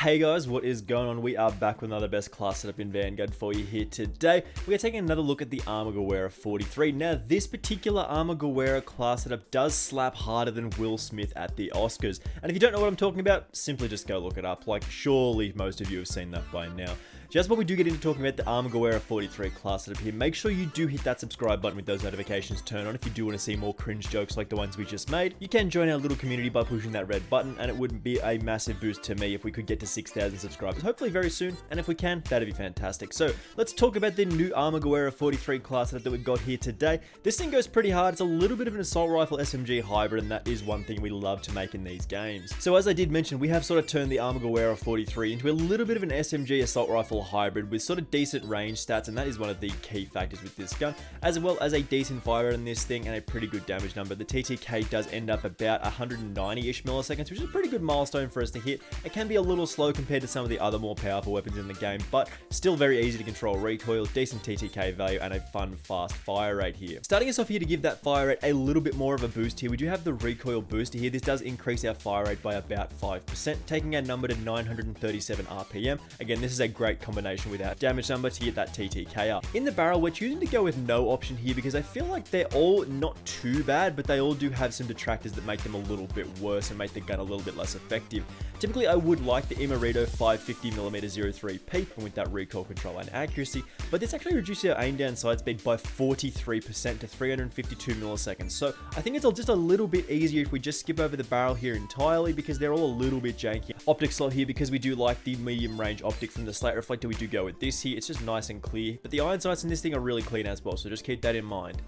Hey guys, what is going on? We are back with another best class setup in Vanguard for you here today. We are taking another look at the Armaguerra 43. Now, this particular Armaguerra class setup does slap harder than Will Smith at the Oscars. And if you don't know what I'm talking about, simply just go look it up. Like, surely most of you have seen that by now. Just before we do get into talking about the Armaguerra 43 class setup here, make sure you do hit that subscribe button with those notifications turned on if you do want to see more cringe jokes like the ones we just made. You can join our little community by pushing that red button, and it would be a massive boost to me if we could get to 6,000 subscribers, hopefully very soon, and if we can, that'd be fantastic. So let's talk about the new Armaguerra 43 class setup that we've got here today. This thing goes pretty hard. It's a little bit of an assault rifle SMG hybrid, and that is one thing we love to make in these games. So as I did mention, we have sort of turned the Armaguerra 43 into a little bit of an SMG assault rifle hybrid with sort of decent range stats, and that is one of the key factors with this gun, as well as a decent fire rate in this thing and a pretty good damage number. The TTK does end up about 190-ish milliseconds, which is a pretty good milestone for us to hit. It can be a little slow compared to some of the other more powerful weapons in the game, but still very easy to control recoil, decent TTK value, and a fun, fast fire rate here. Starting us off here to give that fire rate a little bit more of a boost here, we do have the recoil booster here. This does increase our fire rate by about 5%, taking our number to 937 RPM. Again, this is a great combination with our damage number to get that TTK up. In the barrel, we're choosing to go with no option here because I feel like they're all not too bad, but they all do have some detractors that make them a little bit worse and make the gun a little bit less effective. Typically, I would like the Armaguerra 550mm 03P with that recoil control and accuracy, but this actually reduces our aim down sight speed by 43% to 352 milliseconds. So I think it's just a little bit easier if we just skip over the barrel here entirely because they're all a little bit janky. Optic slot here, because we do like the medium range optic from the slate reflector, we do go with this here. It's just nice and clear, but the iron sights in this thing are really clean as well, so just keep that in mind.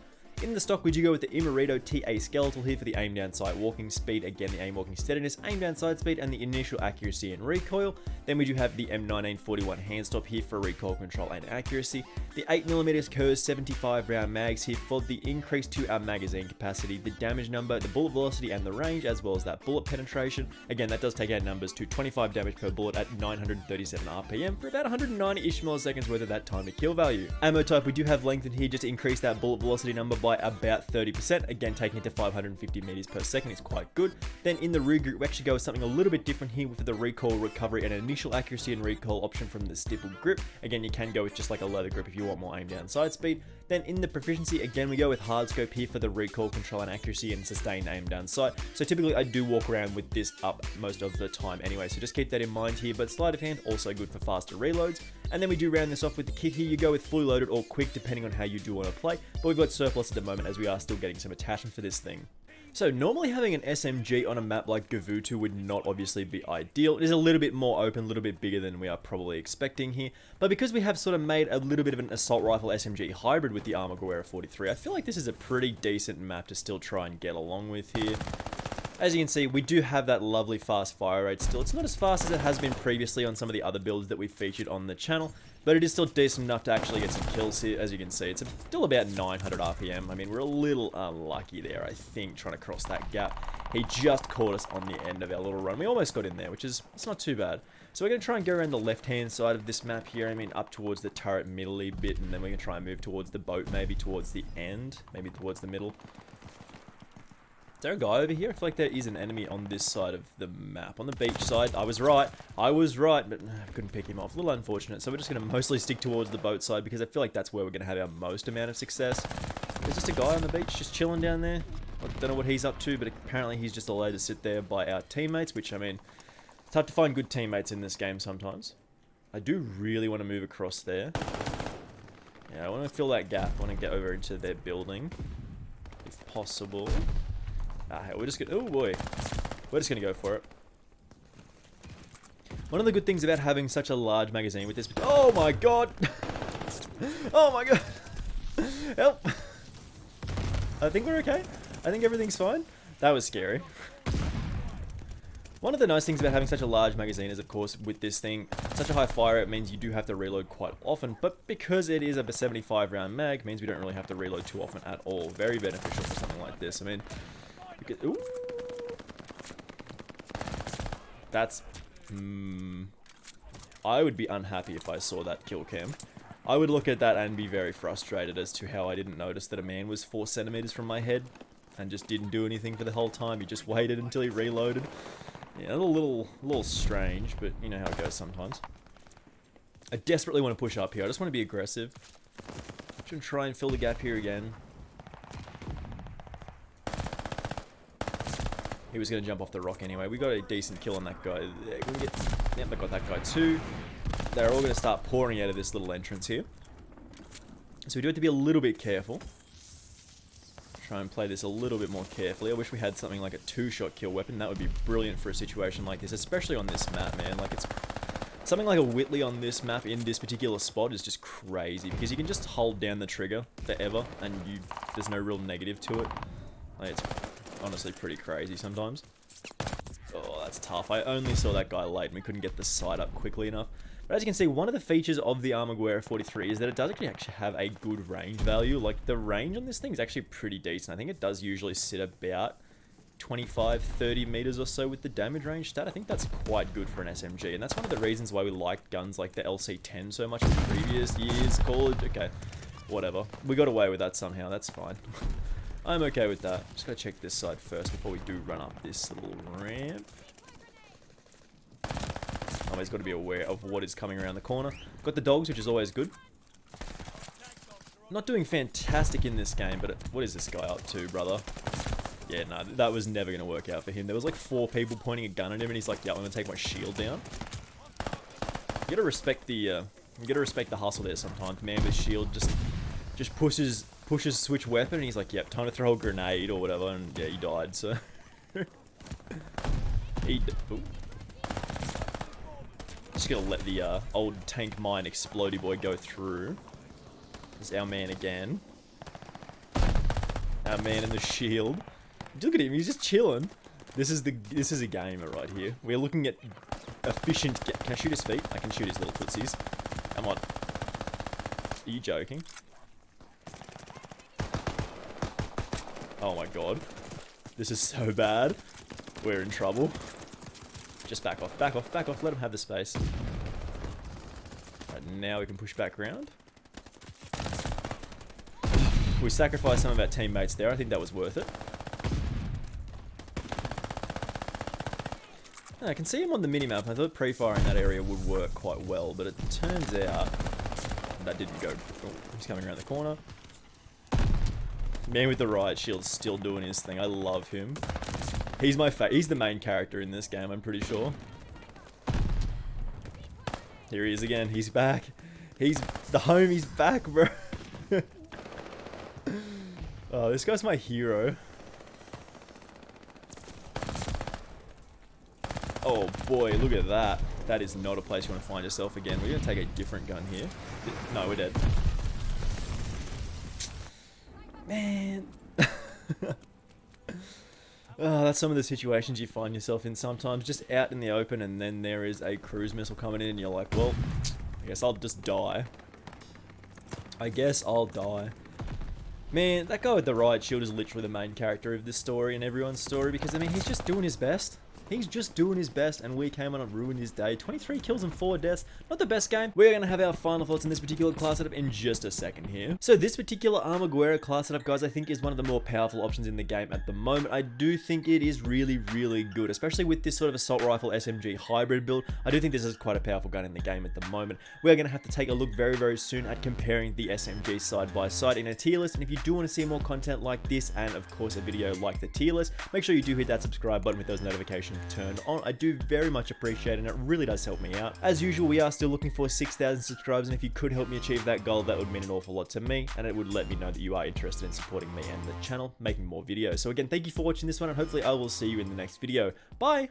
In the stock, we do go with the Armaguerra TA skeletal here for the aim down sight walking speed, again the aim walking steadiness, aim down sight speed, and the initial accuracy and recoil. Then we do have the M1941 hand stop here for recoil control and accuracy. The 8mm Curve 75 round mags here for the increase to our magazine capacity, the damage number, the bullet velocity, and the range, as well as that bullet penetration. Again, that does take our numbers to 25 damage per bullet at 937 RPM for about 190-ish milliseconds worth of that time to kill value. Ammo type, we do have lengthened here just to increase that bullet velocity number by about 30%, again taking it to 550 meters per second is quite good. Then in the rear group, we actually go with something a little bit different here with the recoil recovery and initial accuracy and recoil option from the stipple grip. Again, you can go with just like a leather grip if you want more aim down sight speed. Then in the proficiency, again we go with hard scope here for the recoil control and accuracy and sustained aim down sight. So typically I do walk around with this up most of the time anyway, so just keep that in mind here. But sleight of hand, also good for faster reloads. And then we do round this off with the kit here. You go with fully loaded or quick depending on how you do want to play, but we've got surplus at the moment as we are still getting some attachment for this thing. So normally having an SMG on a map like Gavutu would not obviously be ideal. It is a little bit more open, a little bit bigger than we are probably expecting here. But because we have sort of made a little bit of an assault rifle SMG hybrid with the Armaguerra 43, I feel like this is a pretty decent map to still try and get along with here. As you can see, we do have that lovely fast fire rate still. It's not as fast as it has been previously on some of the other builds that we've featured on the channel, but it is still decent enough to actually get some kills here. As you can see, it's still about 900 RPM. I mean, we're a little unlucky there, I think, trying to cross that gap. He just caught us on the end of our little run. We almost got in there, which is, it's not too bad. So we're going to try and go around the left-hand side of this map here. I mean, up towards the turret middle-y bit, and then we're going to try and move towards the boat, maybe towards the end, maybe towards the middle. Is there a guy over here? I feel like there is an enemy on this side of the map. On the beach side, I was right, but I couldn't pick him off. A little unfortunate. So we're just going to mostly stick towards the boat side because I feel like that's where we're going to have our most amount of success. There's just a guy on the beach just chilling down there. I don't know what he's up to, but apparently he's just allowed to sit there by our teammates, which, I mean, it's hard to find good teammates in this game sometimes. I do really want to move across there. Yeah, I want to fill that gap. I want to get over into their building, if possible. We're just gonna, oh boy, we're just gonna go for it. One of the good things about having such a large magazine with this, oh my god, oh my god, help. I think we're okay. I think everything's fine. That was scary. One of the nice things about having such a large magazine is, of course, with this thing, such a high fire rate means you do have to reload quite often, but because it is a 75 round mag, means we don't really have to reload too often at all. Very beneficial for something like this. I mean, ooh. That's... I would be unhappy if I saw that kill cam. I would look at that and be very frustrated as to how I didn't notice that a man was 4 centimeters from my head and just didn't do anything for the whole time. He just waited until he reloaded. Yeah, a little strange, but you know how it goes sometimes. I desperately want to push up here. I just want to be aggressive. I'm going to try and fill the gap here again. He was going to jump off the rock anyway. We got a decent kill on that guy. Yep, they got that guy too. They're all going to start pouring out of this little entrance here. So we do have to be a little bit careful. Try and play this a little bit more carefully. I wish we had something like a 2-shot kill weapon. That would be brilliant for a situation like this, especially on this map, man. Like, it's something like a Whitley on this map in this particular spot is just crazy because you can just hold down the trigger forever and there's no real negative to it. Like, it's honestly pretty crazy sometimes. Oh, that's tough. I only saw that guy late and we couldn't get the sight up quickly enough. But as you can see, one of the features of the Armaguerra 43 is that it does actually have a good range value. Like, the range on this thing is actually pretty decent. I think it does usually sit about 25-30 meters or so with the damage range stat. I think that's quite good for an SMG, and that's one of the reasons why we liked guns like the LC-10 so much in previous years. Call it, okay, whatever. We got away with that somehow, that's fine. I'm okay with that. Just gotta check this side first before we do run up this little ramp. Always got to be aware of what is coming around the corner. Got the dogs, which is always good. Not doing fantastic in this game, but what is this guy up to, brother? Yeah, no, that was never going to work out for him. There was like 4 people pointing a gun at him, and he's like, yeah, I'm going to take my shield down. You gotta respect the hustle there sometimes. Man with shield just pushes switch weapon, and he's like, yep, time to throw a grenade or whatever, and yeah, he died, so. Ooh. Just gonna let the old tank mine explodey boy go through. This is our man again. Our man in the shield. Look at him, he's just chilling. This is a gamer right here. We're looking at efficient. Can I shoot his feet? I can shoot his little tootsies. Come on. Are you joking? Oh my god. This is so bad. We're in trouble. Just back off, back off, back off. Let him have the space. Right, now we can push back around. We sacrificed some of our teammates there. I think that was worth it. I can see him on the minimap. I thought pre-fire in that area would work quite well, but it turns out that didn't go. Oh, he's coming around the corner. Man with the riot shield's still doing his thing. I love him. He's he's the main character in this game, I'm pretty sure. Here he is again. He's back. He's the homie's back, bro. Oh, this guy's my hero. Oh boy, look at that. That is not a place you want to find yourself again. We're gonna take a different gun here. No, we're dead. Man. Oh, that's some of the situations you find yourself in sometimes. Just out in the open, and then there is a cruise missile coming in, and you're like, well, I guess I'll just die. I guess I'll die. Man, that guy with the riot shield is literally the main character of this story and everyone's story, because, I mean, he's just doing his best. He's just doing his best, and we came on and ruined his day. 23 kills and 4 deaths. Not the best game. We're going to have our final thoughts on this particular class setup in just a second here. So this particular Armaguerra class setup, guys, I think is one of the more powerful options in the game at the moment. I do think it is really, really good, especially with this sort of assault rifle SMG hybrid build. I do think this is quite a powerful gun in the game at the moment. We're going to have to take a look very, very soon at comparing the SMG side by side in a tier list. And if you do want to see more content like this, and of course a video like the tier list, make sure you do hit that subscribe button with those notifications turned on. I do very much appreciate it, and it really does help me out. As usual, we are still looking for 6,000 subscribers, and if you could help me achieve that goal, that would mean an awful lot to me, and it would let me know that you are interested in supporting me and the channel, making more videos. So again, thank you for watching this one, and hopefully I will see you in the next video. Bye!